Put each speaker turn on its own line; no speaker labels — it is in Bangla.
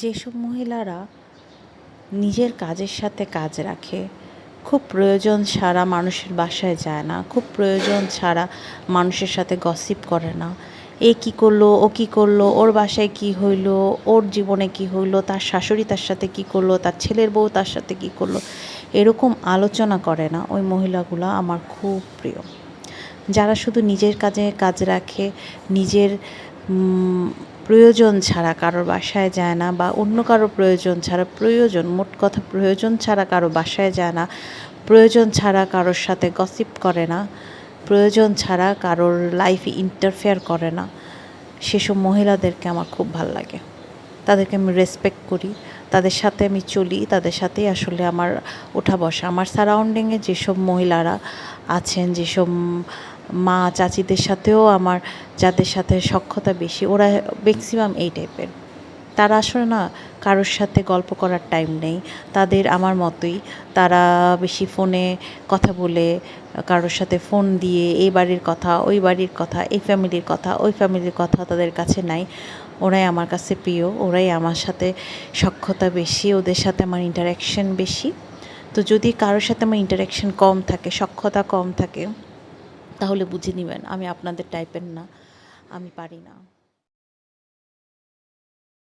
যেসব মহিলারা নিজের কাজের সাথে কাজ রাখে, খুব প্রয়োজন ছাড়া মানুষের বাসায় যায় না, খুব প্রয়োজন ছাড়া মানুষের সাথে গসিপ করে না, এ কী করলো, ও কী করলো, ওর বাসায় কী হইলো, ওর জীবনে কী হইলো, তার শাশুড়ি তার সাথে কী করলো, তার ছেলের বউ তার সাথে কী করলো, এরকম আলোচনা করে না, ওই মহিলাগুলো আমার খুব প্রিয়। যারা শুধু নিজের কাজে কাজ রাখে, নিজের প্রয়োজন ছাড়া কারোর বাসায় যায় না, বা অন্য কারো প্রয়োজন ছাড়া, মোট কথা প্রয়োজন ছাড়া কারো বাসায় যায় না, প্রয়োজন ছাড়া কারোর সাথে গসিপ করে না, প্রয়োজন ছাড়া কারোর লাইফে ইন্টারফেয়ার করে না, সেসব মহিলাদেরকে আমার খুব ভাল লাগে। তাদেরকে আমি রেসপেক্ট করি, তাদের সাথে আমি চলি, তাদের সাথেই আসলে আমার ওঠা বসা। আমার সারাউন্ডিংয়ে যেসব মহিলারা আছেন, যেসব মা চাচিদের সাথেও আমার যাদের সাথে সখ্যতা বেশি, ওরা ম্যাক্সিমাম এই টাইপের। তারা আসলে না কারোর সাথে গল্প করার টাইম নেই তাদের, আমার মতোই। তারা বেশি ফোনে কথা বলে, কারোর সাথে ফোন দিয়ে এই বাড়ির কথা, ওই বাড়ির কথা, এই ফ্যামিলির কথা, ওই ফ্যামিলির কথা তাদের কাছে নাই। ওরাই আমার কাছে প্রিয়, ওরাই আমার সাথে সখ্যতা বেশি, ওদের সাথে আমার ইন্টারাকশন বেশি। তো যদি কারোর সাথে আমার ইন্টারাকশন কম থাকে, সখ্যতা কম থাকে, তাহলে বুঝে নেবেন আমি আপনাদের টাইপের না, আমি পারি না।